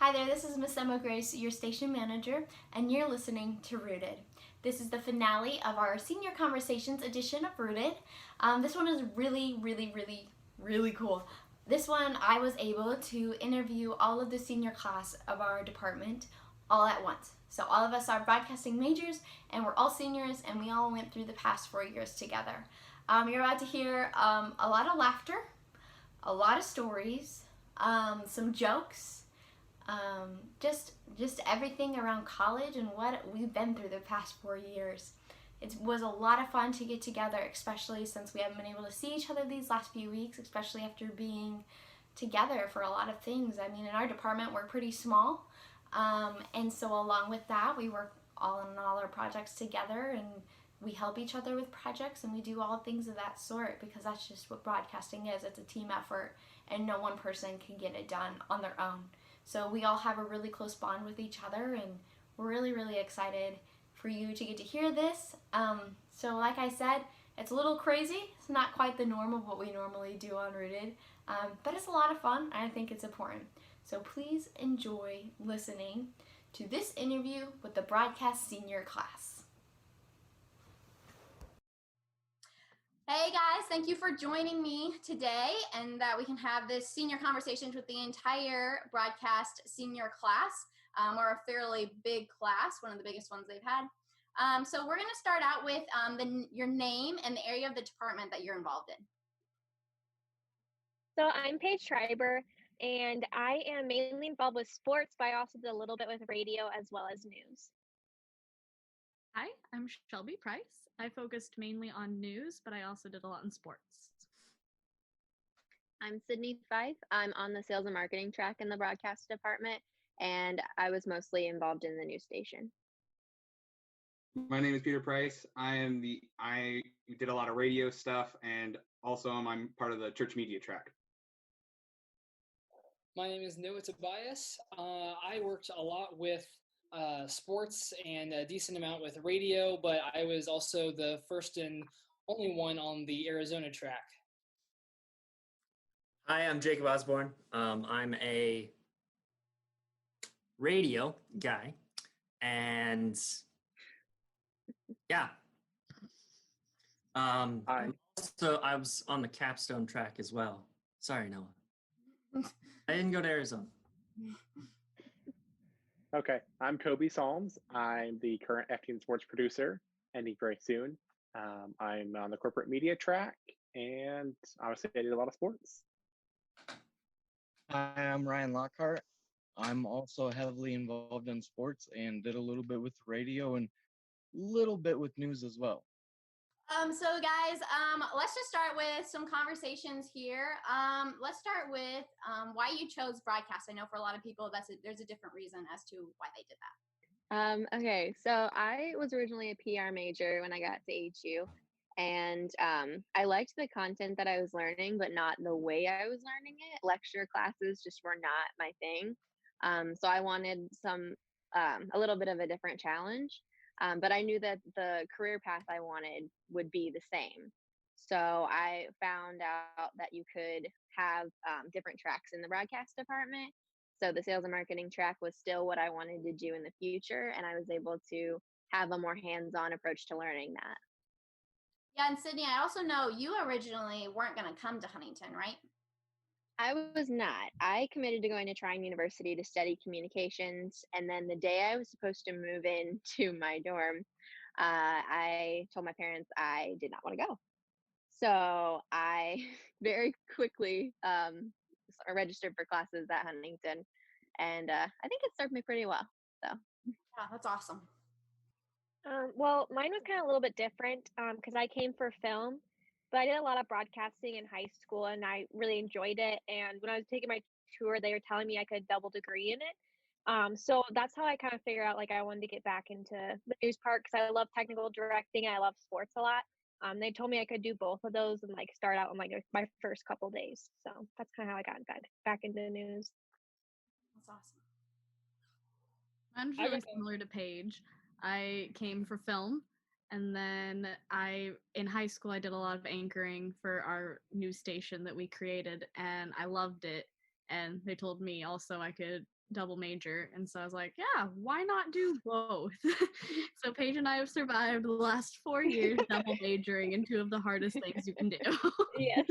Hi there, this is Miss Emma Grace, your station manager, and you're listening to Rooted. This is the finale of our Senior Conversations edition of Rooted. This one is really cool. This one, I was able to interview all of the senior class of our department all at once. So all of us are broadcasting majors, and we're all seniors, and we all went through the past 4 years together. You're about to hear a lot of laughter, a lot of stories, some jokes, just everything around college and what we've been through the past 4 years. It was a lot of fun to get together, especially since we haven't been able to see each other these last few weeks, especially after being together for a lot of things. I mean, in our department, we're pretty small, and so along with that, we work all on all our projects together, and we help each other with projects, and we do all things of that sort because that's just what broadcasting is. It's a team effort, and no one person can get it done on their own. So we all have a really close bond with each other, and we're really excited for you to get to hear this. So like I said, it's a little crazy. It's not quite the norm of what we normally do on Rooted, but it's a lot of fun, and I think it's important. So please enjoy listening to this interview with the broadcast senior class. Hey guys, thank you for joining me today, and that we can have this senior conversations with the entire broadcast senior class. We're a fairly big class, one of the biggest ones they've had. So we're going to start out with your name and the area of the department that you're involved in. So I'm Paige Schreiber, and I am mainly involved with sports, but I also did a little bit with radio as well as news. Hi, I'm Shelby Price. I focused mainly on news, but I also did a lot in sports. I'm Sydney Fife. I'm on the sales and marketing track in the broadcast department, and I was mostly involved in the news station. My name is Peter Price. I did a lot of radio stuff, and also I'm part of the church media track. My name is Noah Tobias. I worked a lot with sports and a decent amount with radio, but I was also the first and only one on the Arizona track. Hi, I'm Jacob Osborne. I'm a radio guy, and yeah. Also, I was on the capstone track as well. Sorry, Noah. I didn't go to Arizona. Okay, I'm Kobe Solms. I'm the current FDN sports producer, ending very soon. I'm on the corporate media track, and obviously I did a lot of sports. Hi, I'm Ryan Lockhart. I'm also heavily involved in sports and did a little bit with radio and a little bit with news as well. So guys, let's just start with some conversations here. Let's start with why you chose broadcast. I know for a lot of people there's a different reason as to why they did that. Okay, so I was originally a PR major when I got to HU, and I liked the content that I was learning, but not the way I was learning it. Lecture classes just were not my thing. So I wanted a little bit of a different challenge. But I knew that the career path I wanted would be the same. So I found out that you could have different tracks in the broadcast department. So the sales and marketing track was still what I wanted to do in the future, and I was able to have a more hands-on approach to learning that. Yeah, and Sydney, I also know you originally weren't going to come to Huntington, right? I was not. I committed to going to Trine University to study communications, and then the day I was supposed to move into my dorm, I told my parents I did not want to go. So I very quickly registered for classes at Huntington, and I think it served me pretty well. So yeah, that's awesome. Well, mine was kind of a little bit different because I came for film, but I did a lot of broadcasting in high school, and I really enjoyed it. And when I was taking my tour, they were telling me I could double degree in it. So that's how I kind of figured out like I wanted to get back into the news part because I love technical directing and I love sports a lot. They told me I could do both of those and like start out on like my first couple days. So that's kind of how I got back into news. That's awesome. Mine's really similar to Paige. I came for film, and then in high school, I did a lot of anchoring for our news station that we created, and I loved it. and they told me also I could double major, and so I was like, yeah, why not do both? So Paige and I have survived the last 4 years double majoring in two of the hardest things you can do. Yes.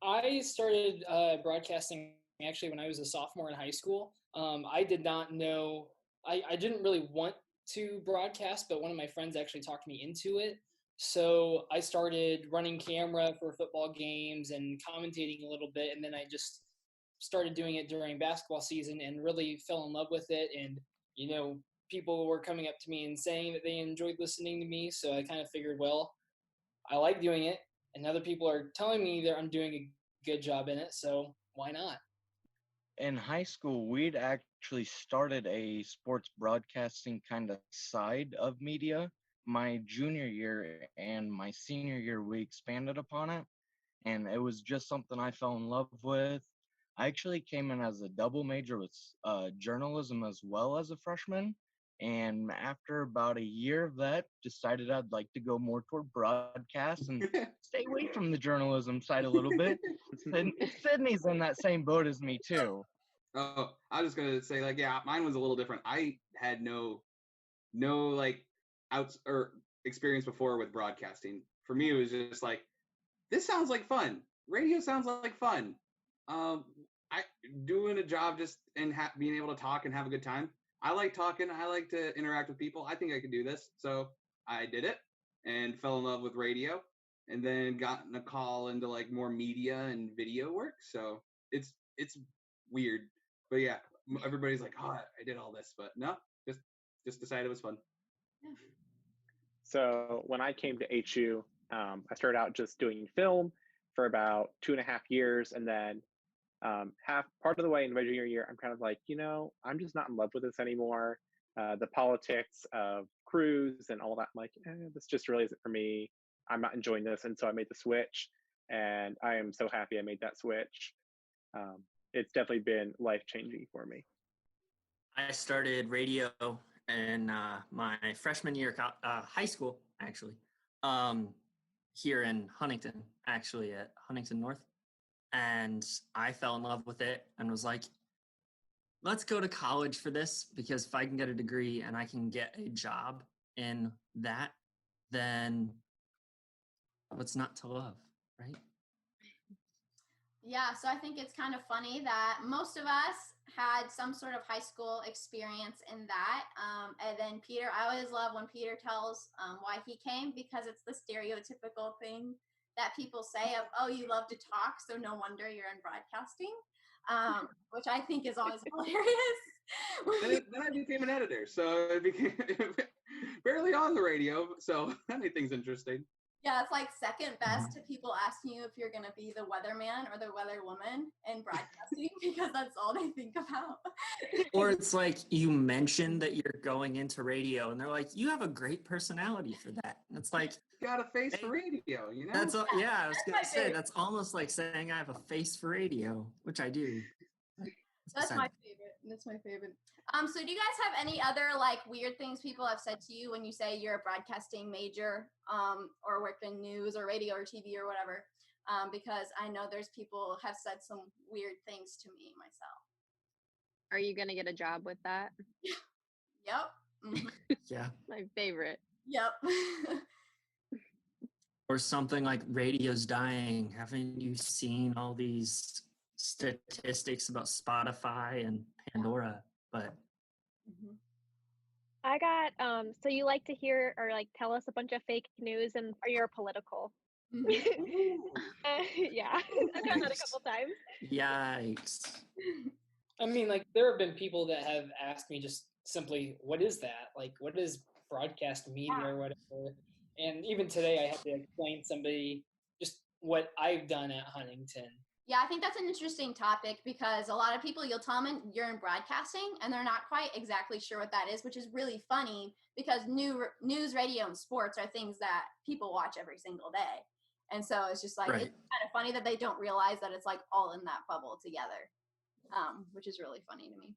I started broadcasting actually when I was a sophomore in high school. I did not know, I didn't really want to broadcast, but one of my friends actually talked me into it. So I started running camera for football games and commentating a little bit, and then I just started doing it during basketball season and really fell in love with it. And, people were coming up to me and saying that they enjoyed listening to me. So I kind of figured, well, I like doing it, and other people are telling me that I'm doing a good job in it, so why not? In high school, we'd actually started a sports broadcasting kind of side of media. My junior year and my senior year, we expanded upon it, and it was just something I fell in love with. I actually came in as a double major with journalism as well as a freshman. And after about a year of that, decided I'd like to go more toward broadcast and stay away from the journalism side a little bit. Sydney's in that same boat as me too. Oh, I was just gonna say, like, yeah, mine was a little different. I had no like outs or experience before with broadcasting. For me, it was just like, this sounds like fun. Radio sounds like fun. I doing a job just and being able to talk and have a good time. I like talking. I like to interact with people. I think I could do this. So I did it and fell in love with radio, and then gotten a call into like more media and video work. So it's weird, but yeah, everybody's like, oh, I did all this, but no, just decided it was fun. So when I came to HU, I started out just doing film for about 2.5 years, and then half part of the way in my junior year, I'm kind of like, I'm just not in love with this anymore. The politics of crews and all that, I'm like, this just really isn't for me. I'm not enjoying this, and so I made the switch, and I am so happy I made that switch. It's definitely been life-changing for me. I started radio in my freshman year high school, actually, here in Huntington, actually at Huntington North. And I fell in love with it and was like, let's go to college for this, because if I can get a degree and I can get a job in that, then what's not to love, right? Yeah, so I think it's kind of funny that most of us had some sort of high school experience in that. And then Peter, I always love when Peter tells why he came, because it's the stereotypical thing that people say of, oh, you love to talk, so no wonder you're in broadcasting, which I think is always hilarious. Then I became an editor, so it became barely on the radio, so anything's interesting. Yeah, it's like second best to people asking you if you're going to be the weatherman or the weatherwoman in broadcasting, because that's all they think about. Or it's like you mentioned that you're going into radio and they're like, you have a great personality for that. And it's like, got a face for radio, That's yeah, I was going to say, that's almost like saying I have a face for radio, which I do. That's my favorite. That's my favorite. So do you guys have any other like weird things people have said to you when you say you're a broadcasting major, or work in news or radio or TV or whatever? Because I know there's people have said some weird things to me myself. Are you gonna get a job with that? Yep. Mm-hmm. Yeah. My favorite. Yep. Or something like radio's dying. Haven't you seen all these statistics about Spotify and Pandora? But I got so you like to hear or like tell us a bunch of fake news, and or you're political. Yeah, I've done that a couple times. Yikes. I mean, like, there have been people that have asked me just simply, what is that? Like, what is broadcast media or whatever? And even today I had to explain somebody just what I've done at Huntington. Yeah, I think that's an interesting topic, because a lot of people, you'll tell them you're in broadcasting and they're not quite exactly sure what that is, which is really funny, because news, radio, and sports are things that people watch every single day. And so it's just like, It's kind of funny that they don't realize that it's like all in that bubble together, which is really funny to me.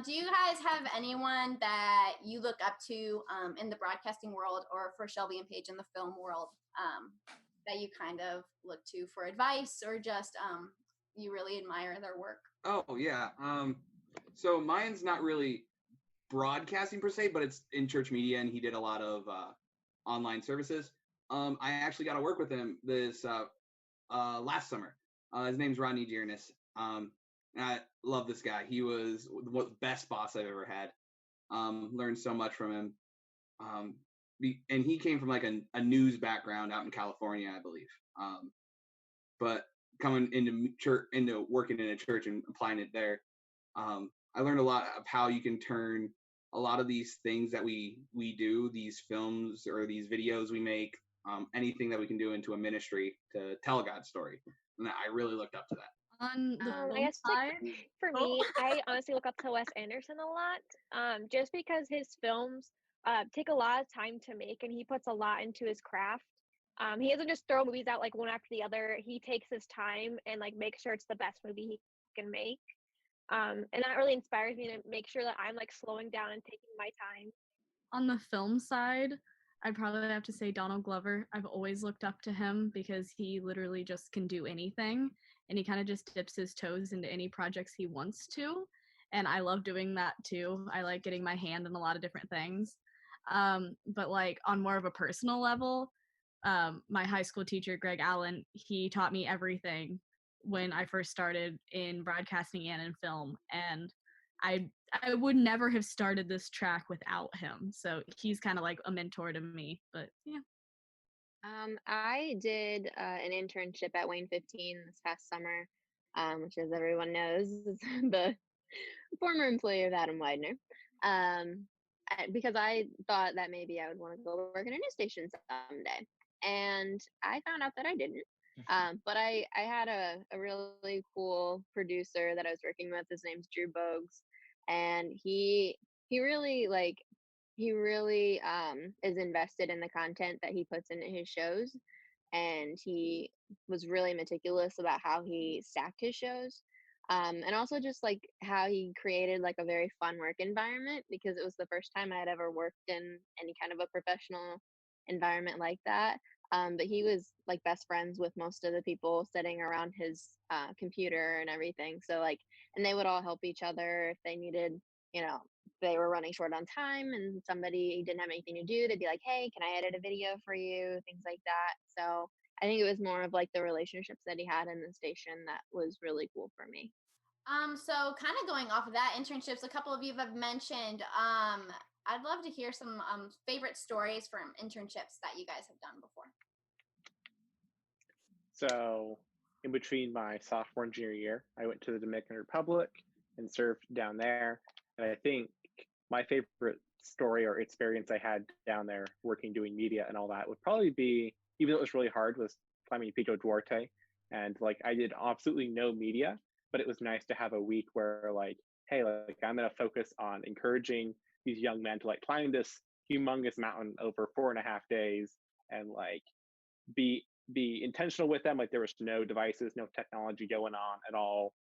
Do you guys have anyone that you look up to in the broadcasting world, or for Shelby and Paige in the film world, that you kind of look to for advice, or just you really admire their work? Oh yeah. So mine's not really broadcasting per se, but it's in church media, and he did a lot of online services. I actually got to work with him this last summer. His name's Rodney Giernus. And I love this guy. He was the best boss I've ever had. Learned so much from him. And he came from like a news background out in California, I believe. But coming into church, into working in a church and applying it there, I learned a lot of how you can turn a lot of these things that we do, these films or these videos we make, anything that we can do into a ministry to tell God's story. And I really looked up to that. On the I film guess side, for me, I honestly look up to Wes Anderson a lot, just because his films take a lot of time to make, and he puts a lot into his craft. He doesn't just throw movies out like one after the other. He takes his time and like makes sure it's the best movie he can make. And that really inspires me to make sure that I'm like slowing down and taking my time. on the film side, I'd probably have to say Donald Glover. I've always looked up to him because he literally just can do anything, and he kind of just dips his toes into any projects he wants to. And I love doing that too. I like getting my hand in a lot of different things. But like on more of a personal level, my high school teacher, Greg Allen, he taught me everything when I first started in broadcasting and in film. And I would never have started this track without him. So he's kind of like a mentor to me. But yeah. I did an internship at Wayne 15 this past summer, which, as everyone knows, is the former employer of Adam Widener. Because I thought that maybe I would want to go work in a news station someday, and I found out that I didn't. But I had a really cool producer that I was working with. His name's Drew Bogues, and he really is invested in the content that he puts into his shows, and he was really meticulous about how he stacked his shows, and also just like how he created like a very fun work environment, because it was the first time I had ever worked in any kind of a professional environment like that. But he was like best friends with most of the people sitting around his computer and everything, so like, and they would all help each other if they needed, they were running short on time and somebody didn't have anything to do, they'd be like, hey, can I edit a video for you, things like that. So I think it was more of like the relationships that he had in the station that was really cool for me. So kind of going off of that, internships, a couple of you have mentioned, I'd love to hear some favorite stories from internships that you guys have done before. So in between my sophomore and junior year, I went to the Dominican Republic and served down there. And I think my favorite story or experience I had down there working, doing media and all that would probably be, even though it was really hard, was climbing Pico Duarte. And like, I did absolutely no media, but it was nice to have a week where like, hey, like I'm going to focus on encouraging these young men to like climb this humongous mountain over 4.5 days and like be intentional with them. Like there was no devices, no technology going on at all.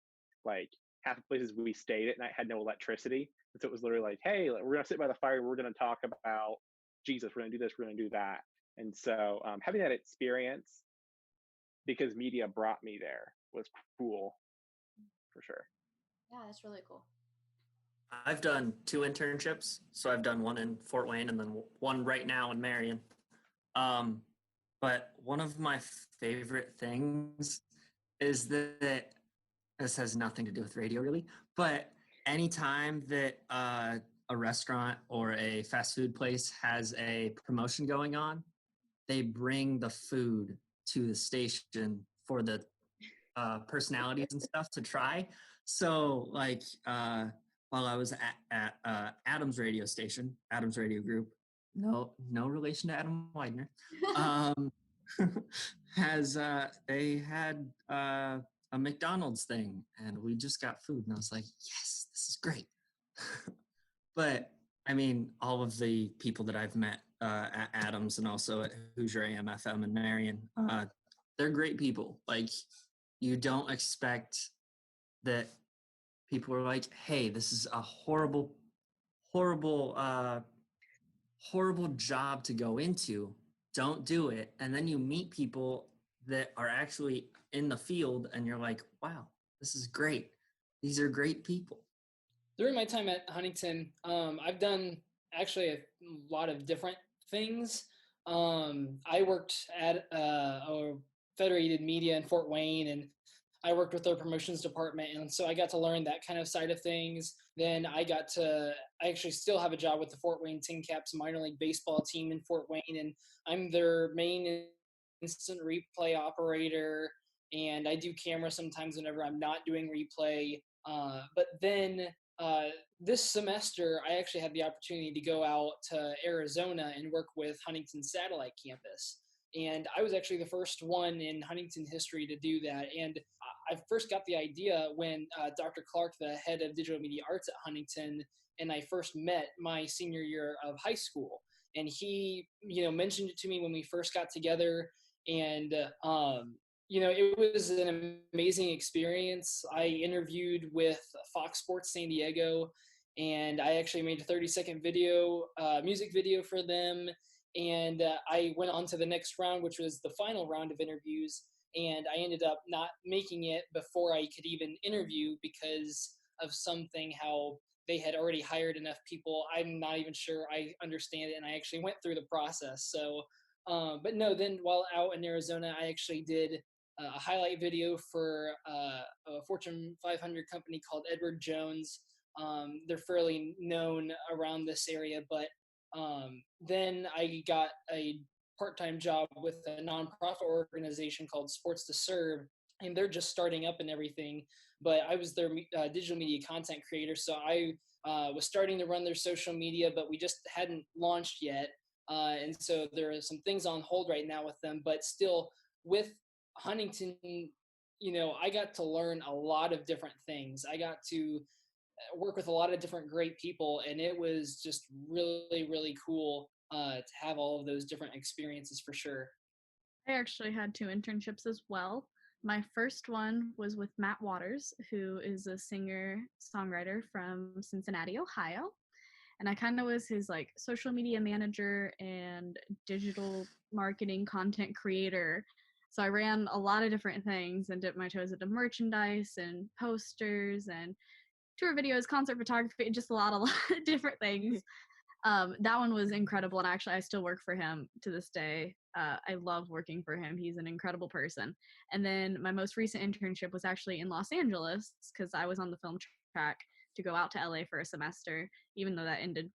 Like half the places we stayed at night had no electricity. And so it was literally like, hey, we're going to sit by the fire. We're going to talk about Jesus. We're going to do this. We're going to do that. And so having that experience, because media brought me there, was cool for sure. Yeah, that's really cool. I've done 2 internships. So I've done one in Fort Wayne and then one right now in Marion. But one of my favorite things is that this has nothing to do with radio really, but anytime that a restaurant or a fast food place has a promotion going on, they bring the food to the station for the personalities and stuff to try. So like while I was at Adam's radio station, Adam's radio group, no relation to Adam Widener, they had a McDonald's thing, and we just got food, and I was like, yes, this is great. But I mean, all of the people that I've met at Adams and also at Hoosier AM FM in Marion, they're great people. Like, you don't expect that people are like, hey, this is a horrible job to go into. Don't do it. And then you meet people that are actually in the field and you're like, wow, this is great. These are great people. During my time at Huntington, I've done actually a lot of different things. I worked at a federated media in Fort Wayne, and I worked with their promotions department, and so I got to learn that kind of side of things. Then I actually still have a job with the Fort Wayne Tin Caps minor league baseball team in Fort Wayne, and I'm their main instant replay operator, and I do camera sometimes whenever I'm not doing replay. But then this semester, I actually had the opportunity to go out to Arizona and work with Huntington's satellite campus. And I was actually the first one in Huntington history to do that. And I first got the idea when Dr. Clark, the head of digital media arts at Huntington, and I first met my senior year of high school. And he, mentioned it to me when we first got together. And, it was an amazing experience. I interviewed with Fox Sports San Diego, and I actually made a 30-second music video for them. And I went on to the next round, which was the final round of interviews. And I ended up not making it before I could even interview because of something, how they had already hired enough people. I'm not even sure I understand it. And I actually went through the process. So, but no, then while out in Arizona, I actually did a highlight video for a Fortune 500 company called Edward Jones. They're fairly known around this area, but then I got a part-time job with a nonprofit organization called Sports to Serve, and they're just starting up and everything. But I was their digital media content creator, so I was starting to run their social media, but we just hadn't launched yet. And so there are some things on hold right now with them, but still with Huntington, I got to learn a lot of different things. I got to work with a lot of different great people, and it was just really, really cool to have all of those different experiences for sure. I actually had 2 internships as well. My first one was with Matt Waters, who is a singer-songwriter from Cincinnati, Ohio. And I kind of was his social media manager and digital marketing content creator. So I ran a lot of different things and dipped my toes into merchandise and posters and tour videos, concert photography, just a lot of different things. That one was incredible, and actually I still work for him to this day. I love working for him. He's an incredible person. And then my most recent internship was actually in Los Angeles because I was on the film track to go out to LA for a semester, even though that ended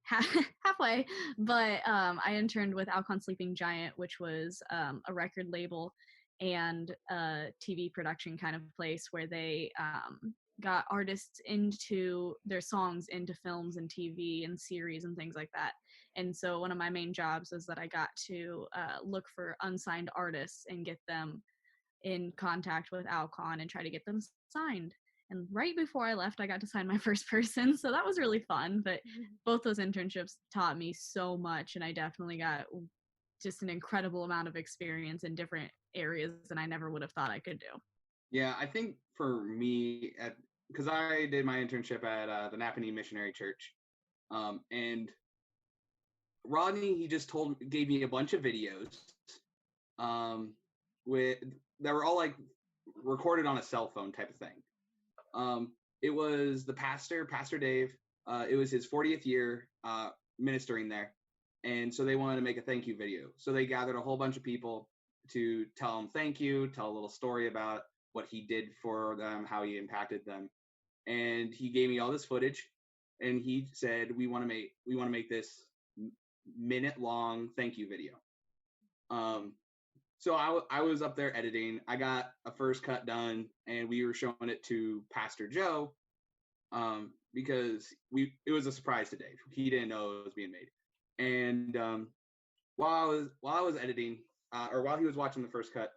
halfway. But I interned with Alcon Sleeping Giant, which was a record label and a TV production kind of place where they got artists into their songs into films and TV and series and things like that. And so one of my main jobs was that I got to look for unsigned artists and get them in contact with Alcon and try to get them signed. And right before I left, I got to sign my first person. So that was really fun. But both those internships taught me so much. And I definitely got just an incredible amount of experience in different areas than I never would have thought I could do. Yeah, I think for me, because I did my internship at the Napanee Missionary Church, and Rodney, he just gave me a bunch of videos that were all recorded on a cell phone type of thing. It was the Pastor Dave. It was his 40th year ministering there, and so they wanted to make a thank you video. So they gathered a whole bunch of people to tell him thank you, tell a little story about what he did for them, how he impacted them. And he gave me all this footage, and he said, we want to make this minute-long thank you video. So I was up there editing. I got a first cut done, and we were showing it to Pastor Joe because it was a surprise to Dave. He didn't know it was being made. And while I was editing, or while he was watching the first cut,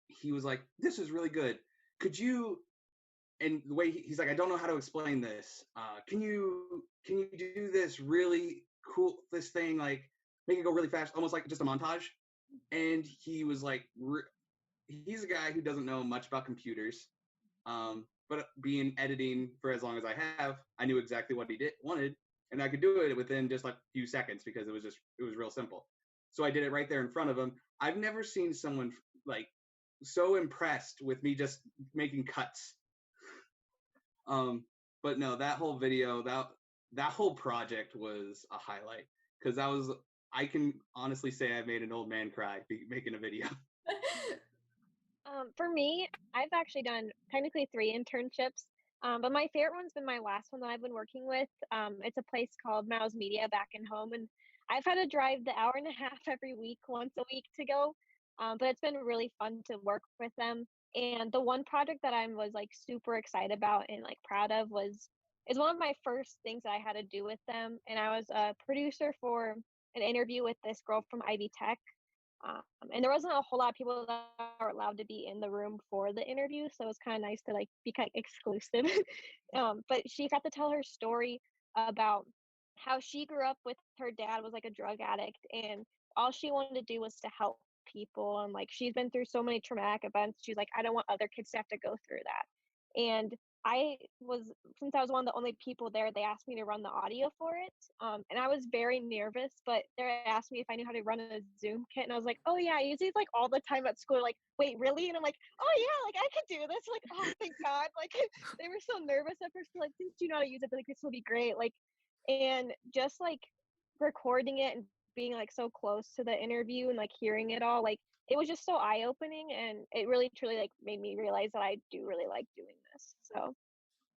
he was like, "This is really good. Could you?" And the way he's like, "I don't know how to explain this. Can you do this really cool thing, make it go really fast, almost like just a montage?" And he was like, he's a guy who doesn't know much about computers, but being editing for as long as I have, I knew exactly what he wanted, and I could do it within just a few seconds because it was real simple. So I did it right there in front of him. I've never seen someone so impressed with me just making cuts But no, that whole video, that whole project was a highlight because I can honestly say I made an old man cry making a video. For me, I've actually done technically 3 internships, but my favorite one's been my last one that I've been working with. It's a place called Mouse Media back in home, and I've had to drive the hour and a half every week, once a week to go. But it's been really fun to work with them. And the one project that I was like super excited about and like proud of is one of my first things that I had to do with them. And I was a producer for an interview with this girl from Ivy Tech. And there wasn't a whole lot of people that are allowed to be in the room for the interview, so it was kind of nice to like be kind of exclusive. But she got to tell her story about how she grew up with her dad was like a drug addict, and all she wanted to do was to help people. And like she's been through so many traumatic events, she's like, I don't want other kids to have to go through that. And since I was one of the only people there, they asked me to run the audio for it. And I was very nervous, but they asked me if I knew how to run a Zoom kit. And I was like, oh yeah, I use these like all the time at school. Like, wait, really? And I'm like, oh yeah, like I could do this. Like, oh thank God. Like they were so nervous at first. Like, since you know how to use it, like this will be great. Like, and just like recording it and being like so close to the interview and like hearing it all, like it was just so eye-opening, and it really truly like made me realize that I do really like doing this. So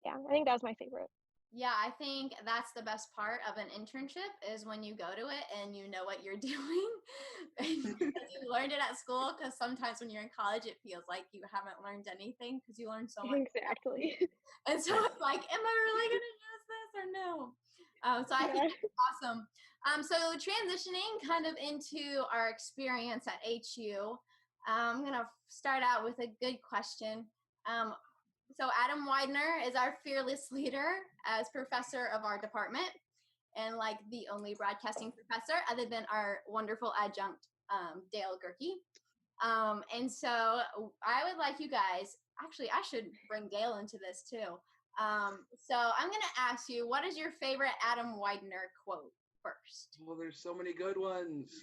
yeah, I think that was my favorite. Yeah, I think that's the best part of an internship is when you go to it and you know what you're doing because you learned it at school, because sometimes when you're in college it feels like you haven't learned anything because you learned so much. Exactly. And so it's like, am I really going to use this or no? So I think it's awesome. So transitioning kind of into our experience at HU, I'm going to start out with a good question. So Adam Widener is our fearless leader as professor of our department, and like the only broadcasting professor other than our wonderful adjunct, Dale Gerke. And so I would like you guys, actually I should bring Dale into this too. So I'm going to ask you, what is your favorite Adam Widener quote first? Well, there's so many good ones.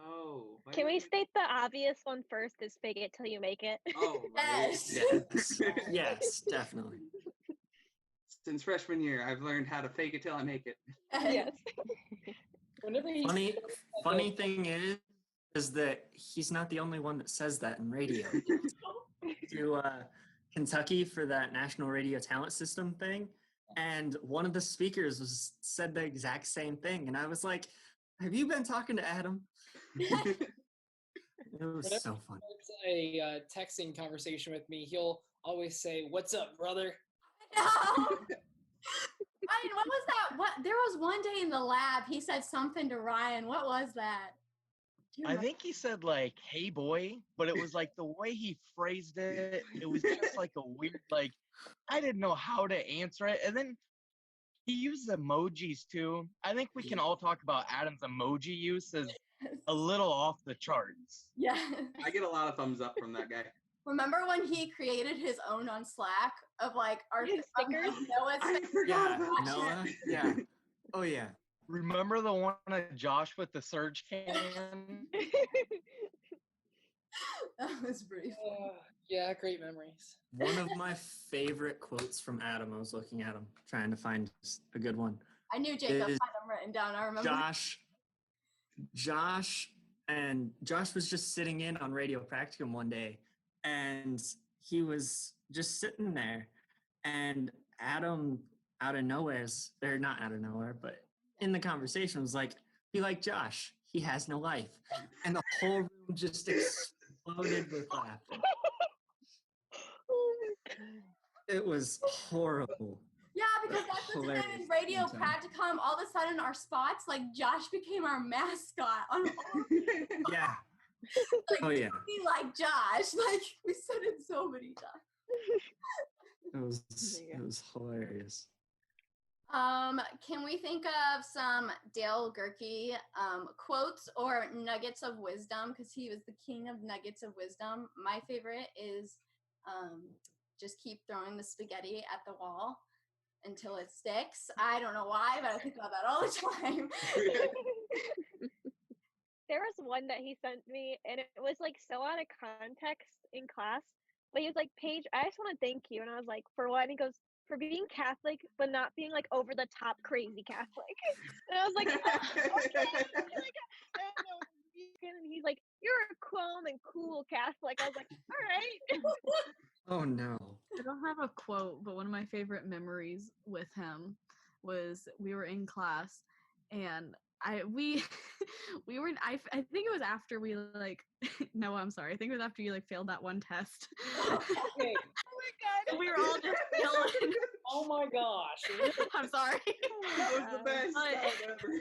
Oh. Can we state the obvious one first? Is fake it till you make it. Oh, Yes. Yes, yes, definitely. Since freshman year, I've learned how to fake it till I make it. Yes. Whenever you Funny thing is that he's not the only one that says that in radio. To Kentucky for that National Radio Talent System thing, and one of the speakers said the exact same thing, and I was like, have you been talking to Adam? It was Whenever so fun. a texting conversation with me, he'll always say, "What's up, brother?" No. Ryan, what was that? There was one day in the lab he said something to Ryan. What was that? I think he said like, hey boy, but it was like the way he phrased it, it was just like a weird, like, I didn't know how to answer it. And then he used emojis too. I think we can all talk about Adam's emoji use as a little off the charts. Yeah. I get a lot of thumbs up from that guy. Remember when he created his own on Slack of like our stickers? I forgot Yeah, about Noah. that. Yeah. Oh yeah. Remember the one of Josh with the surge can? That was brief. Yeah, great memories. One of my favorite quotes from Adam, I was looking at him, trying to find a good one. I knew Jacob had Is them written down. I remember. Josh was just sitting in on Radio Practicum one day, and he was just sitting there, and Adam out of nowhere, or not out of nowhere, but in the conversation was like, be like Josh, he has no life. And the whole room just exploded with laughter. It was horrible. Yeah, because that's the thing in Radio Practicum. All of a sudden, our spots, like Josh became our mascot on all. Yeah. Like, Oh yeah. Be like Josh. Like we said it so many times. It was hilarious. Can we think of some Dale Gerke quotes or nuggets of wisdom? Because he was the king of nuggets of wisdom. My favorite is just keep throwing the spaghetti at the wall until it sticks. I don't know why, but I think about that all the time. There was one that he sent me, and it was like so out of context in class. But he was like, Paige, I just want to thank you. And I was like, for what? And he goes, for being Catholic, but not being like over the top crazy Catholic. And I was like, okay. And he's like, you're a calm and cool Catholic. I was like, all right. Oh no. I don't have a quote, but one of my favorite memories with him was we were in class and we were I think it was after we like no, I'm sorry. I think it was after you like failed that one test. Okay. Oh my god. And we were all just yelling. Oh my gosh. I'm sorry. That was the best But- time ever.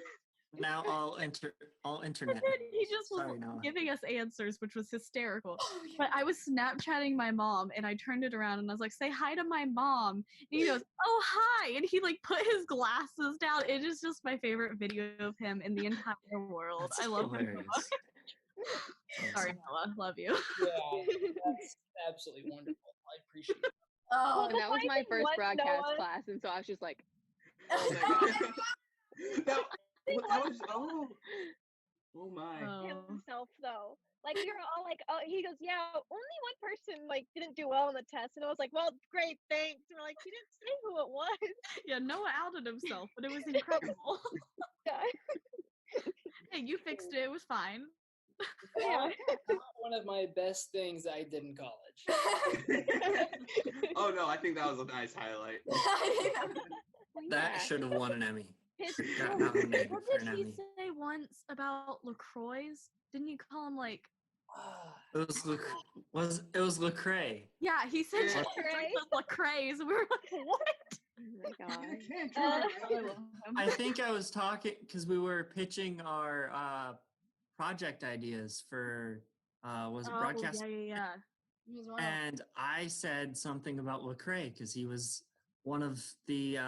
Now all internet. And then he just was Sorry, Noah. giving us answers, which was hysterical. But I was Snapchatting my mom, and I turned it around, and I was like, "Say hi to my mom." And he goes, "Oh, hi!" And he like put his glasses down. It is just my favorite video of him in the entire world. That's I love him so hilarious. much. Sorry, Noah. Love you. Yeah, that's absolutely wonderful. I appreciate it. Oh, And that was my first What, broadcast Noah? class, and so I was just like, Oh my god. That was oh my. Himself though. Like we were all like, oh, he goes, yeah, only one person like didn't do well on the test, and I was like, well, great, thanks. And we're like, he didn't say who it was. Yeah, Noah outed himself, but it was incredible. Yeah. Hey, you fixed it. It was fine. Yeah. One of my best things I did in college. Oh no, I think that was a nice highlight. That Yeah. should have won an Emmy. His- Got nominated What for did an he Emmy. say once about LaCroix? Didn't you call him like? It was it was Lecrae. Yeah, he said Yeah. LaCroix. We were like, what? oh my god. Can't do it. I think I was talking because we were pitching our project ideas for was it broadcast? Yeah. He's one of And I said something about Lecrae because he was one of the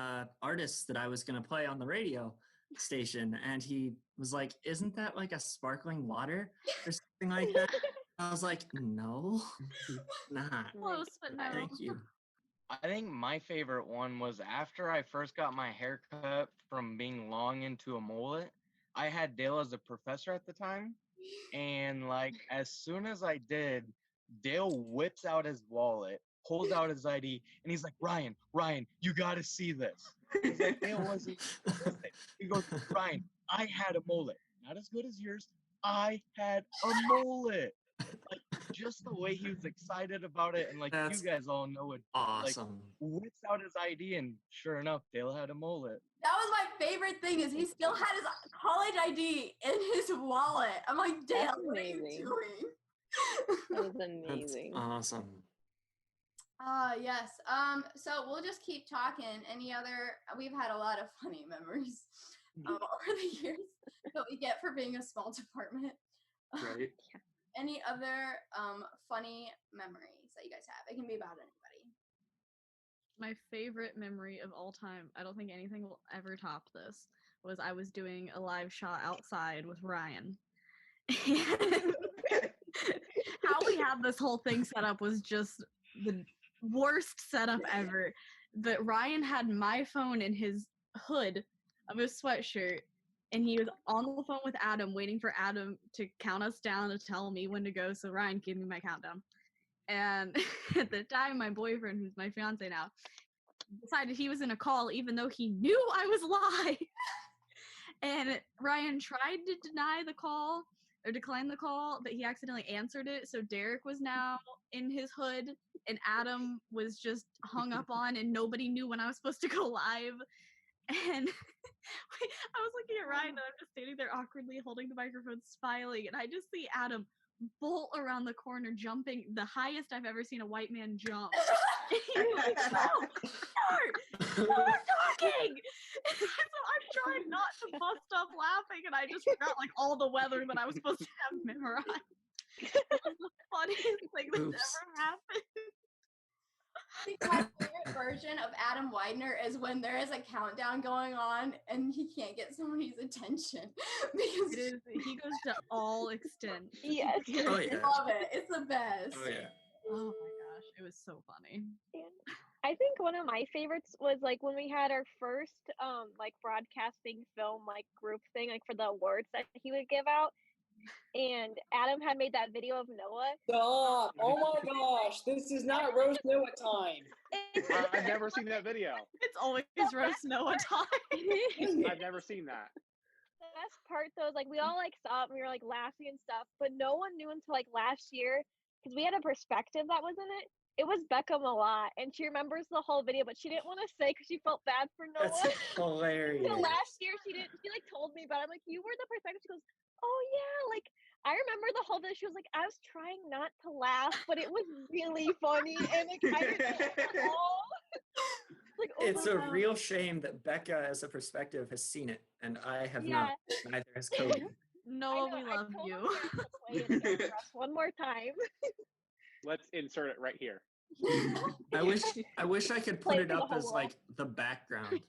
artists that I was going to play on the radio station, and he was like, "Isn't that like a sparkling water or something like that?" I was like, "No, not. Close, but no. Thank you." I think my favorite one was after I first got my haircut from being long into a mullet. I had Dale as a professor at the time, and like as soon as I did, Dale whips out his wallet, pulls out his ID, and he's like, Ryan, you gotta see this. He's like, Dale wasn't. He goes, Ryan, I had a mullet, not as good as yours. I had a mullet. Like just the way he was excited about it, and like That's you guys all know it. Awesome. Whips out his ID, and sure enough, Dale had a mullet. That was my favorite thing is he still had his college ID in his wallet. I'm like, Dale, That's what are you amazing. doing? That was That's amazing. awesome. Yes. So we'll just keep talking. Any other? We've had a lot of funny memories over the years that we get for being a small department. Right. Any other funny memories that you guys have? It can be about anybody. My favorite memory of all time, I don't think anything will ever top this, was I was doing a live shot outside with Ryan. How we had this whole thing set up was just the worst setup ever. But Ryan had my phone in his hood of his sweatshirt, and he was on the phone with Adam, waiting for Adam to count us down to tell me when to go, so Ryan gave me my countdown. And at the time, my boyfriend, who's my fiance now, decided he was in a call even though he knew I was live. And Ryan tried to deny the call or decline the call, but he accidentally answered it. So Derek was now in his hood, and Adam was just hung up on, and nobody knew when I was supposed to go live. And I was looking at Ryan, and I'm just standing there awkwardly holding the microphone, smiling, and I just see Adam bolt around the corner, jumping the highest I've ever seen a white man jump. And he's like, no, start talking. And so I'm trying not to bust up laughing, and I just forgot like all the weather that I was supposed to have memorized. That's the funniest thing that's Oops. ever happened. I think my favorite version of Adam Widener is when there is a countdown going on and he can't get somebody's attention because It is, he goes to all extent. Yes. Oh yeah. I love it. It's the best. Oh yeah. Oh my gosh, it was so funny. I think one of my favorites was like when we had our first like broadcasting film like group thing like for the awards that he would give out, and Adam had made that video of Noah. Stop! Oh my gosh, this is not roast Noah time. I've never seen that video. It's always roast Noah time. I've never seen that. The best part though is like we all like saw it and we were like laughing and stuff, but no one knew until like last year because we had a perspective that was in it. It was Beckham a lot, and she remembers the whole video, but she didn't want to say because she felt bad for Noah. That's hilarious. So last year she didn't. She like told me, but I'm like, you were the perspective. She goes, oh yeah, like I remember the whole video. She was like, I was trying not to laugh, but it was really funny, and like I didn't laugh at all. Like, oh It's my a God. real shame that Becca, as a perspective, has seen it, and I have not. Neither has Cody. Noah, I we know, I love told you. my parents to play it again for us one more time. Let's insert it right here. I wish I could put Play it for the up whole as world. like the background.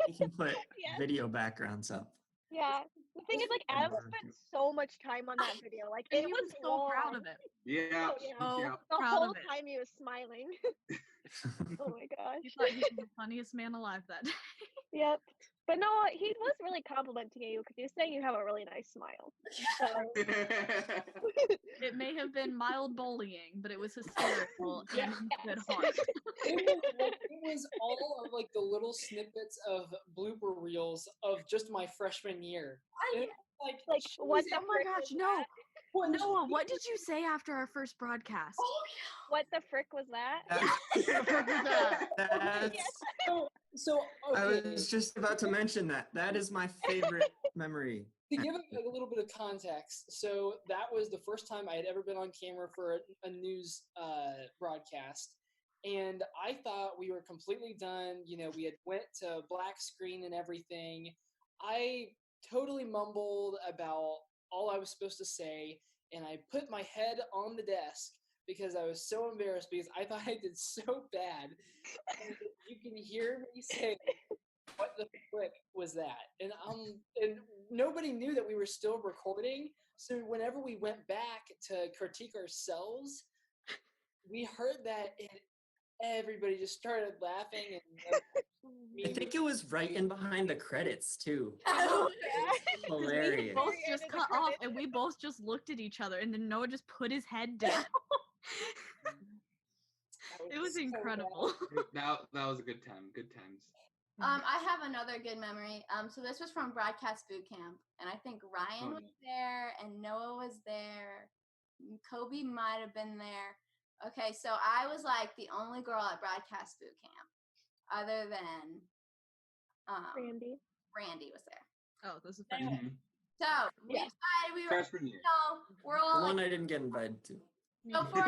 You can put Yes. video backgrounds up. Yeah. The thing is, like, Adam spent so much time on that video. Like, And it he was was so proud long. of it. Yeah. Oh, yeah. So Yeah. The proud whole of it. time he was smiling. Oh my gosh. He thought he was the funniest man alive that day. Yep. But no, he was really complimenting you because he was saying you have a really nice smile. So, It may have been mild bullying, but it was hysterical Yeah. and in good heart. It was all of like the little snippets of blooper reels of just my freshman year. It was like, what the Oh my frick gosh, was no. that? Noah, what did you say after our first broadcast? What the frick was that? That's, so I okay. was just about to mention that. That is my favorite memory. To give it a little bit of context, so that was the first time I had ever been on camera for a news broadcast, and I thought we were completely done. You know, we had went to black screen and everything. I totally mumbled about all I was supposed to say, and I put my head on the desk because I was so embarrassed because I thought I did so bad. And you can hear me say, what the frick was that? And nobody knew that we were still recording. So whenever we went back to critique ourselves, we heard that and everybody just started laughing. And I think it was right in behind the credits too. Oh, We Hilarious. both Very just end of the cut off credits. and we both just looked at each other and then Noah just put his head down. It was so incredible. that was a good time. Good times. I have another good memory. So this was from Broadcast Boot Camp, and I think Ryan was there, and Noah was there. Kobe might have been there. Okay, so I was like the only girl at Broadcast Boot Camp, other than Randy was there. Oh, this is funny. Mhm. So we Yeah. decided we were, Freshman year. we're The all one like, I didn't get invited to. so for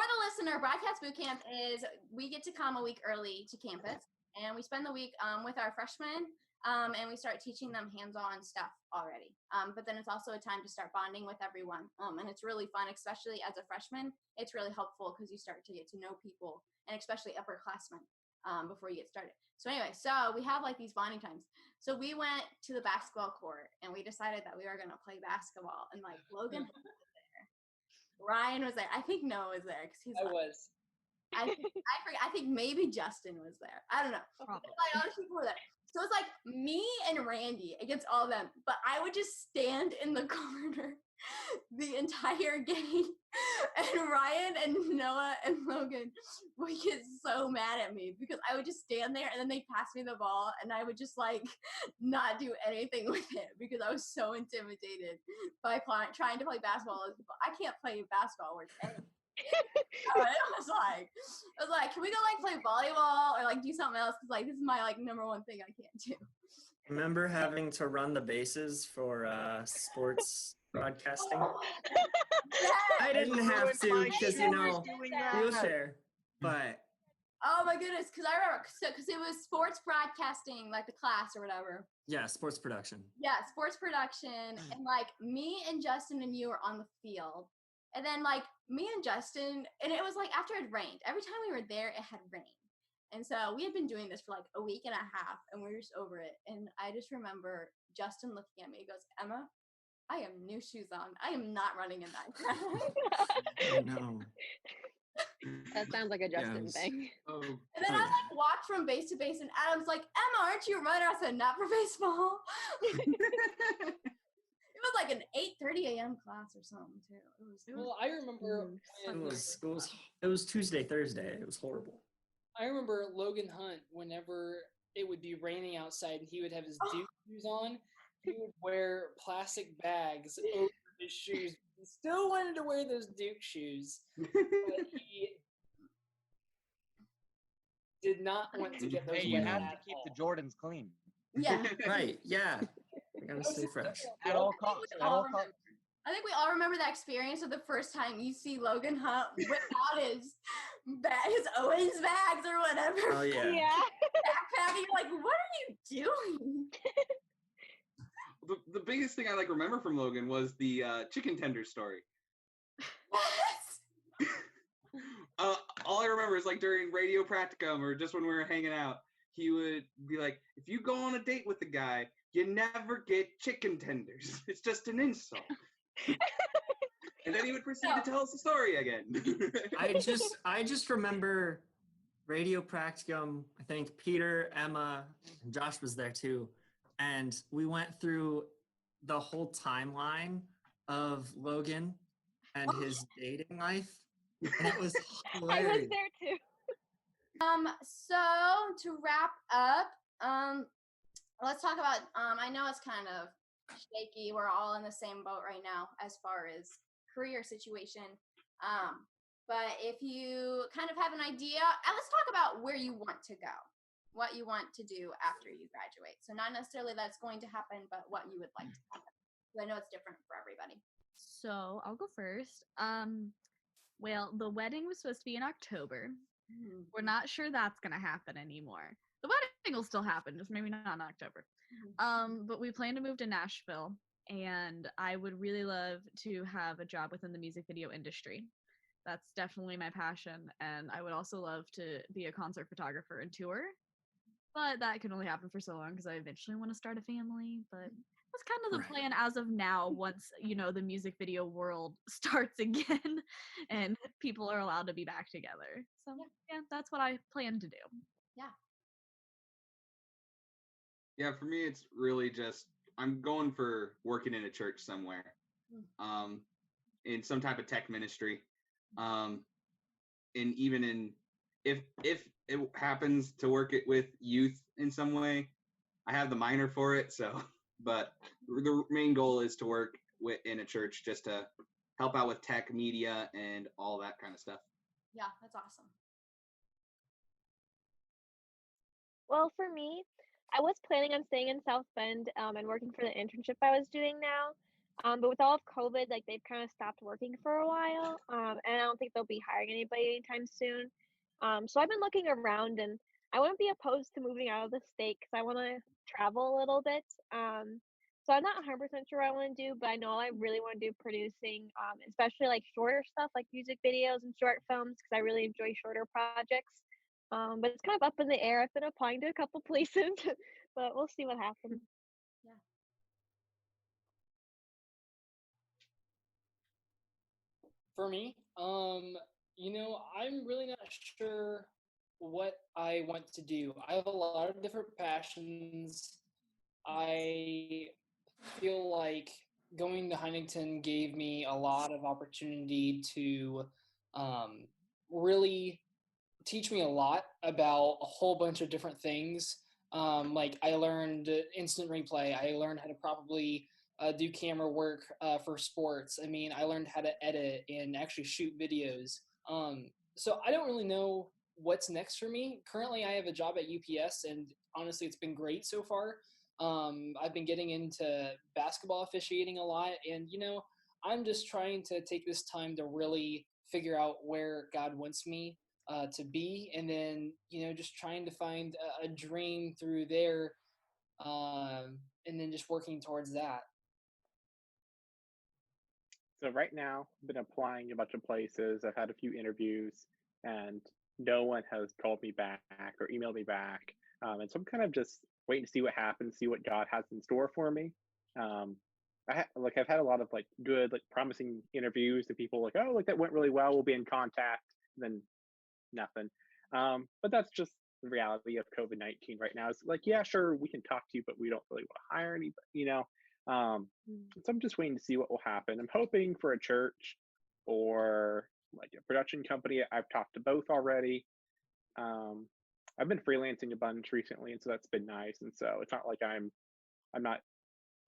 the listener, Broadcast Boot Camp is we get to come a week early to campus, and we spend the week with our freshmen, and we start teaching them hands-on stuff already. But then it's also a time to start bonding with everyone, and it's really fun, especially as a freshman. It's really helpful because you start to get to know people, and especially upperclassmen before you get started. So anyway, so we have like these bonding times. So we went to the basketball court, and we decided that we were going to play basketball, and like Logan was there. Ryan was there. I think Noah was there because he's. I was. I forget. I think maybe Justin was there. I don't know. Probably. Like all these people were there. So it's like me and Randy against all of them. But I would just stand in the corner the entire game. And Ryan and Noah and Logan would get so mad at me because I would just stand there and then they'd pass me the ball and I would just like not do anything with it because I was so intimidated by trying to play basketball. I can't play basketball worth anything. I was like, can we go like play volleyball or like do something else? Because like this is my like number one thing I can't do. Remember having to run the bases for sports broadcasting? I didn't have to because, you know, wheelchair, but Oh my goodness, because I remember, because it was sports broadcasting, like the class or whatever. yeah, sports production. Yeah, sports production, and like me and Justin and you were on the field, and then like me and Justin, and it was like after it rained. Every time we were there, it had rained, and so we had been doing this for like a week and a half, and we were just over it. And I just remember Justin looking at me. He goes, "Emma, I have new shoes on. I am not running in that crowd." I know. That sounds like a Justin Yes. thing. Oh, And then I like walked from base to base, and Adam's like, "Emma, aren't you a runner?" I said, "Not for baseball." It was like an 8:30 a.m. class or something too. Well, I remember It was Tuesday, Thursday. It was horrible. I remember Logan Hunt, whenever it would be raining outside and he would have his Duke shoes on, he would wear plastic bags over his shoes. He still wanted to wear those Duke shoes, but he did not want to get those Hey, you wet have to at keep all. the Jordans clean. Yeah. Right, yeah. We gotta stay fresh. At all costs. At all costs. I think we all remember that experience of the first time you see Logan Hunt whip out his Owens bags or whatever. Oh, yeah. Backpack. And you're like, what are you doing? The biggest thing I remember from Logan was the chicken tender story. All I remember is during radio practicum or just when we were hanging out, he would be like, if you go on a date with the guy, you never get chicken tenders. It's just an insult. And then he would proceed to tell us the story again. I just remember radio practicum. I think Peter, Emma, and Josh was there too. And we went through the whole timeline of Logan and his dating life. And it was hilarious. I was there too. So to wrap up, let's talk about, I know it's kind of shaky. We're all in the same boat right now as far as career situation. But if you kind of have an idea, let's talk about where you want to go, what you want to do after you graduate. So not necessarily that's going to happen, but what you would like to happen. So I know it's different for everybody. So I'll go first. Well, the wedding was supposed to be in October. Mm-hmm. We're not sure that's going to happen anymore. The wedding will still happen, just maybe not in October. But we plan to move to Nashville, and I would really love to have a job within the music video industry. That's definitely my passion, and I would also love to be a concert photographer and tour. But that can only happen for so long because I eventually want to start a family. But that's kind of the plan as of now, once, the music video world starts again and people are allowed to be back together. So, yeah, that's what I plan to do. Yeah. Yeah, for me, it's really just, I'm going for working in a church somewhere, in some type of tech ministry. And even if it happens to work it with youth in some way, I have the minor for it. So, but the main goal is to work in a church just to help out with tech, media, and all that kind of stuff. Yeah, that's awesome. Well, for me, I was planning on staying in South Bend and working for the internship I was doing now. But with all of COVID, they've kind of stopped working for a while. And I don't think they'll be hiring anybody anytime soon. So I've been looking around, and I wouldn't be opposed to moving out of the state because I want to travel a little bit. So I'm not 100% sure what I want to do, but I know I really want to do producing, especially shorter stuff like music videos and short films because I really enjoy shorter projects. But it's kind of up in the air. I've been applying to a couple places, but we'll see what happens. Yeah. For me, I'm really not sure what I want to do. I have a lot of different passions. I feel like going to Huntington gave me a lot of opportunity to really teach me a lot about a whole bunch of different things. I learned instant replay. I learned how to properly do camera work for sports. I mean, I learned how to edit and actually shoot videos. So I don't really know what's next for me. Currently, I have a job at UPS, and honestly, it's been great so far. I've been getting into basketball officiating a lot, and I'm just trying to take this time to really figure out where God wants me to be, and then just trying to find a dream through there, and then just working towards that. So right now, I've been applying a bunch of places. I've had a few interviews, and no one has called me back or emailed me back. And so I'm kind of just waiting to see what happens, see what God has in store for me. I've had a lot of good, promising interviews, and people oh, that went really well. We'll be in contact. And then nothing. But that's just the reality of COVID-19 right now. It's yeah, sure, we can talk to you, but we don't really want to hire anybody. So I'm just waiting to see what will happen. I'm hoping for a church or like a production company. I've talked to both already. I've been freelancing a bunch recently, and so that's been nice. And so it's not like I'm not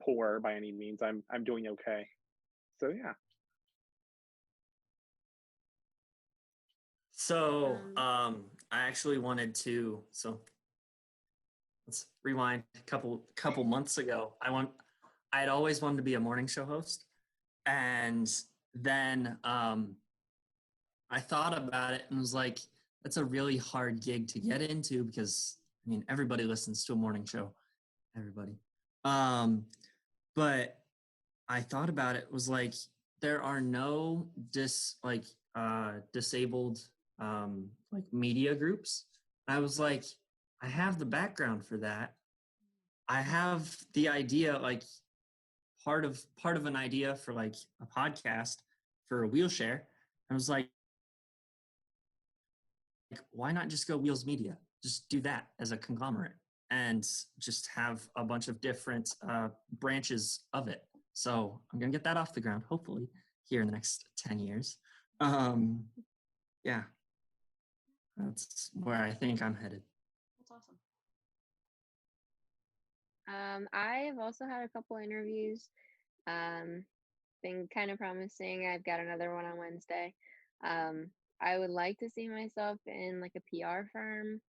poor by any means. I'm doing okay. So yeah. So I actually wanted to. So let's rewind a couple months ago. I had always wanted to be a morning show host, and then I thought about it and was like, that's a really hard gig to get into because I mean everybody listens to a morning show, everybody. But I thought about it, was like there are no disabled like media groups. I was like, I have the background for that. I have the idea, like part of an idea for like a podcast for a Wheelshare. I was like, why not just go Wheels Media? Just do that as a conglomerate and just have a bunch of different branches of it. So I'm gonna get that off the ground, hopefully, here in the next 10 years. Yeah, that's where I think I'm headed. That's awesome. I've also had a couple interviews. Been kind of promising. I've got another one on Wednesday. I would like to see myself in like a PR firm.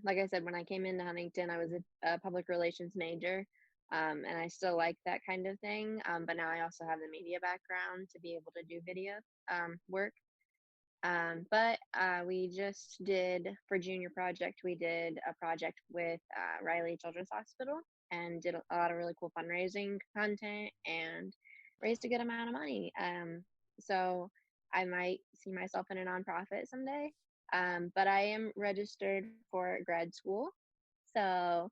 Like I said, when I came into Huntington, I was a public relations major, and I still like that kind of thing. But now I also have the media background to be able to do video work. But we just did, for junior project, we did a project with Riley Children's Hospital and did a lot of really cool fundraising content and raised a good amount of money. So I might see myself in a nonprofit someday. But I am registered for grad school. So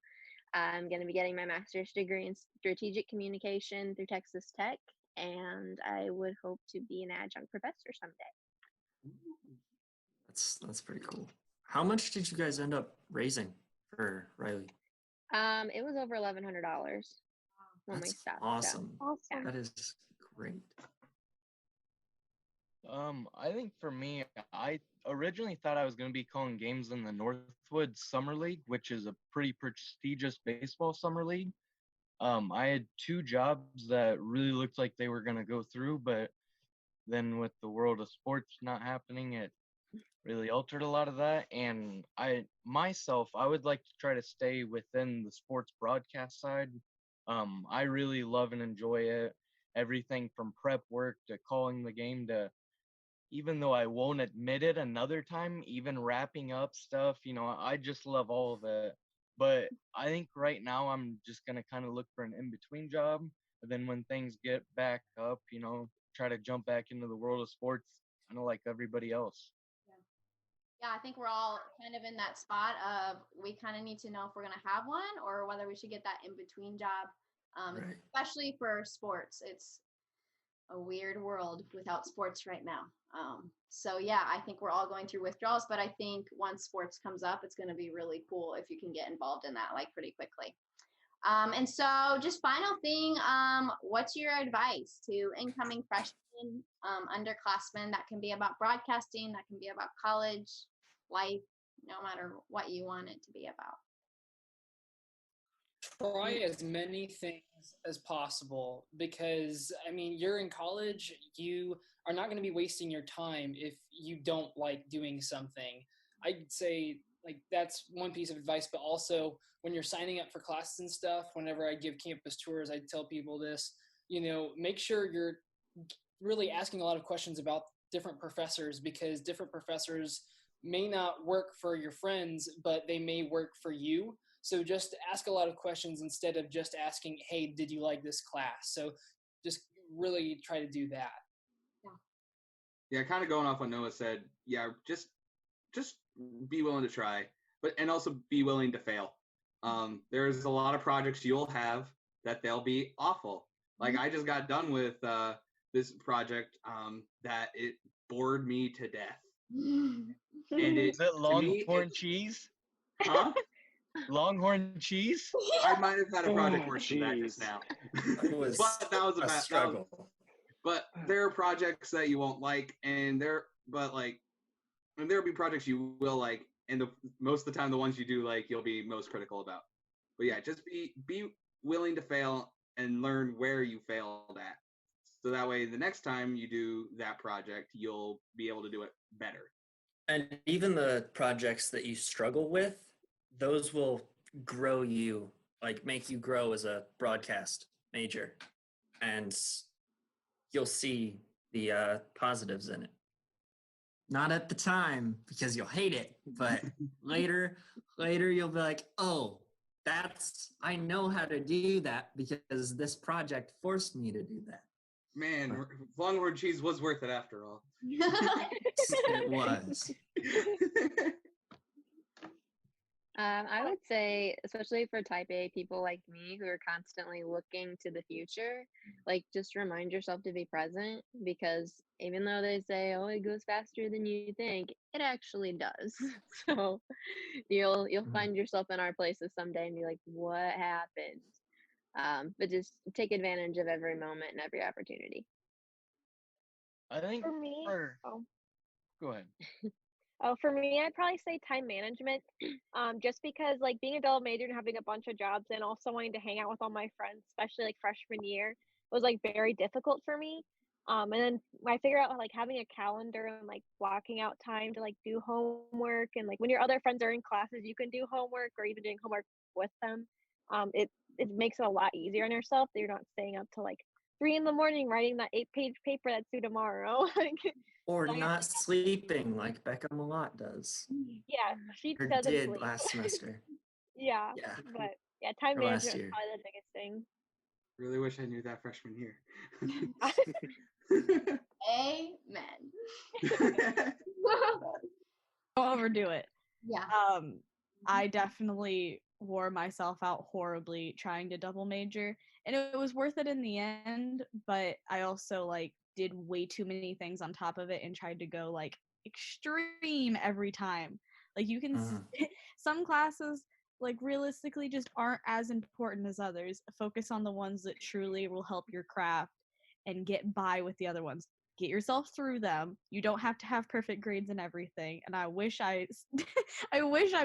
I'm going to be getting my master's degree in strategic communication through Texas Tech. And I would hope to be an adjunct professor someday. That's pretty cool. How much did you guys end up raising for Riley? It was over $1,100 when we stopped. Awesome. So, yeah. That is great. I think for me, I originally thought I was going to be calling games in the Northwood Summer League, which is a pretty prestigious baseball summer league. I had 2 jobs that really looked like they were going to go through, but then with the world of sports not happening, it really altered a lot of that. And I would like to try to stay within the sports broadcast side. I really love and enjoy it. Everything from prep work to calling the game to, even though I won't admit it another time, even wrapping up stuff, I just love all of it. But I think right now I'm just going to kind of look for an in-between job. And then when things get back up, try to jump back into the world of sports, kind of like everybody else. Yeah, I think we're all kind of in that spot of we kind of need to know if we're going to have one or whether we should get that in-between job, Right. especially for sports. It's a weird world without sports right now. So yeah, I think we're all going through withdrawals, but I think once sports comes up, it's going to be really cool if you can get involved in that like pretty quickly. And so just final thing, what's your advice to incoming freshmen, underclassmen? That can be about broadcasting, that can be about college life, no matter what you want it to be about. Try as many things as possible because, I mean, you're in college, you are not going to be wasting your time if you don't like doing something. I'd say, like, that's one piece of advice, but also when you're signing up for classes and stuff, whenever I give campus tours, I tell people this, make sure you're really asking a lot of questions about different professors because different professors may not work for your friends, but they may work for you. So just ask a lot of questions instead of just asking, hey, did you like this class? So just really try to do that. Yeah, kind of going off what Noah said. Yeah, just be willing to try, and also be willing to fail. There's a lot of projects you'll have that they'll be awful. Like I just got done with this project that it bored me to death. And Is it Longhorn cheese? Huh? Longhorn cheese? I might have had a project Oh, worse than that just jeez. now. It was But that was a bad. struggle. But there are projects that you won't like, and there'll be projects you will like, and most of the time the ones you do like, you'll be most critical about. But yeah, just be willing to fail and learn where you failed at. So that way, the next time you do that project, you'll be able to do it better. And even the projects that you struggle with, those will grow you, like make you grow as a broadcast major. And you'll see the positives in it. Not at the time because you'll hate it, but later you'll be like, oh, I know how to do that because this project forced me to do that. Man, Longhorn cheese was worth it after all. It was. I would say, especially for type A people like me who are constantly looking to the future, like just remind yourself to be present, because even though they say, oh, it goes faster than you think, it actually does. So you'll find yourself in our places someday and be like, what happened? But just take advantage of every moment and every opportunity. I think For me, go ahead. For me, I'd probably say time management. Just because like being a double major and having a bunch of jobs and also wanting to hang out with all my friends, especially like freshman year, was like very difficult for me. And then I figured out like having a calendar and like blocking out time to like do homework, and like when your other friends are in classes, you can do homework or even doing homework with them. It makes it a lot easier on yourself that you're not staying up till like 3 in the morning writing that 8-page paper that's due tomorrow. Or not sleeping like Becca Malott does. Yeah, she Or doesn't did sleep. last semester. Yeah, Yeah. but yeah, time Or last management is year. probably the biggest thing. Really wish I knew that freshman year. Amen. Don't overdo it. Yeah. I definitely wore myself out horribly trying to double major, and it was worth it in the end, but I also like did way too many things on top of it and tried to go like extreme every time. Like you can some classes like realistically just aren't as important as others. Focus on the ones that truly will help your craft and get by with the other ones. Get yourself through them. You don't have to have perfect grades and everything. And I wish I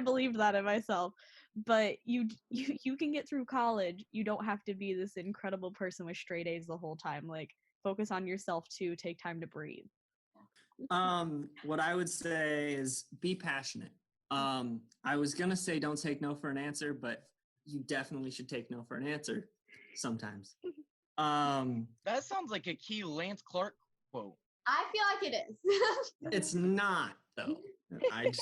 believed that in myself. But you can get through college. You don't have to be this incredible person with straight A's the whole time. Like focus on yourself too. Take time to breathe. What I would say is be passionate. I was gonna say don't take no for an answer, but you definitely should take no for an answer sometimes. That sounds like a key Lance Clark quote. I feel like it is. It's not though. I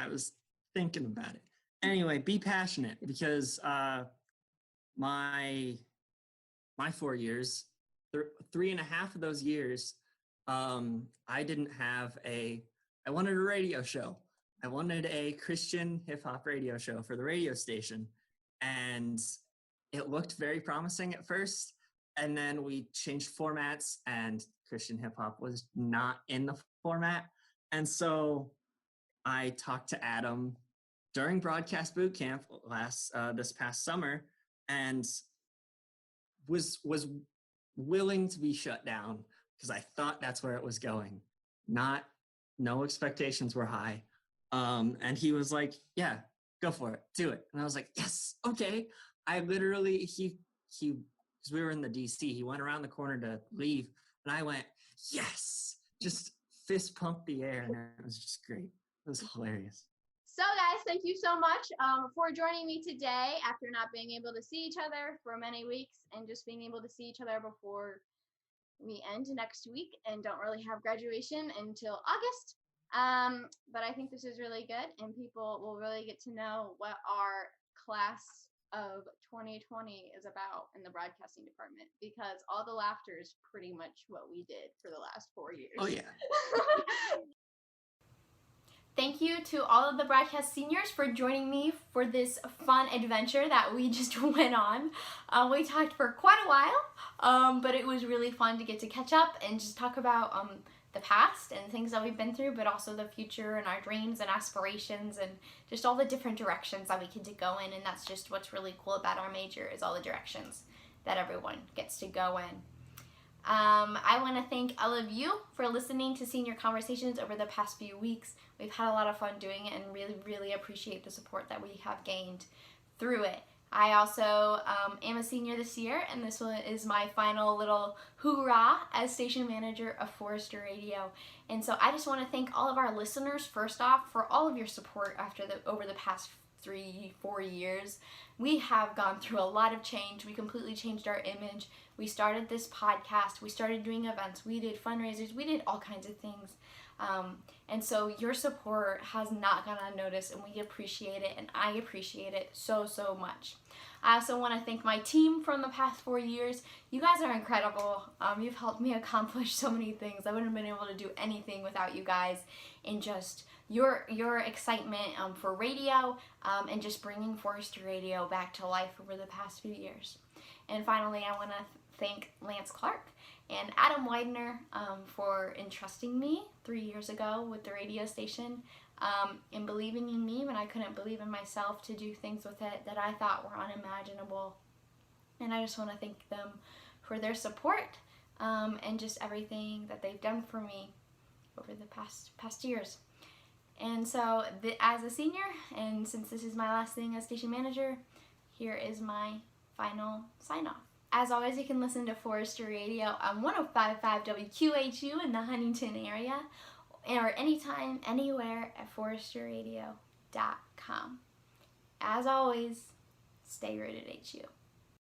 was thinking about it. Anyway, be passionate, because my 4 years, 3.5 of those years, I didn't have I wanted a radio show. I wanted a Christian hip hop radio show for the radio station. And it looked very promising at first. And then we changed formats and Christian hip hop was not in the format. And so I talked to Adam during broadcast boot camp this past summer, and was willing to be shut down because I thought that's where it was going. No expectations were high. And he was like, yeah, go for it, do it. And I was like, yes, okay. I literally, because we were in the DC, he went around the corner to leave, and I went, yes, just fist pump the air, and it was just great. It was hilarious. So guys, thank you so much for joining me today after not being able to see each other for many weeks and just being able to see each other before we end next week and don't really have graduation until August. But I think this is really good, and people will really get to know what our class of 2020 is about in the broadcasting department, because all the laughter is pretty much what we did for the last 4 years. Oh yeah. Thank you to all of the broadcast seniors for joining me for this fun adventure that we just went on. We talked for quite a while, but it was really fun to get to catch up and just talk about the past and things that we've been through, but also the future and our dreams and aspirations and just all the different directions that we get to go in. And that's just what's really cool about our major, is all the directions that everyone gets to go in. I want to thank all of you for listening to Senior Conversations over the past few weeks. We've had a lot of fun doing it and really, really appreciate the support that we have gained through it. I also am a senior this year, and this one is my final little hoorah as station manager of Forester Radio. And so I just want to thank all of our listeners, first off, for all of your support over the past 3-4 years. We have gone through a lot of change. We completely changed our image. We started this podcast. We started doing events. We did fundraisers. We did all kinds of things. And so your support has not gone unnoticed, and we appreciate it, and I appreciate it so, so much. I also want to thank my team from the past 4 years. You guys are incredible. You've helped me accomplish so many things. I wouldn't have been able to do anything without you guys, and just your excitement for radio and just bringing Forester Radio back to life over the past few years. And finally, I want to thank Lance Clark and Adam Widener for entrusting me 3 years ago with the radio station and believing in me when I couldn't believe in myself to do things with it that I thought were unimaginable. And I just want to thank them for their support and just everything that they've done for me over the past years. And so as a senior, and since this is my last thing as station manager, here is my final sign-off. As always, you can listen to Forester Radio on 105.5 WQHU in the Huntington area, or anytime, anywhere at foresterradio.com. As always, stay rooted HU.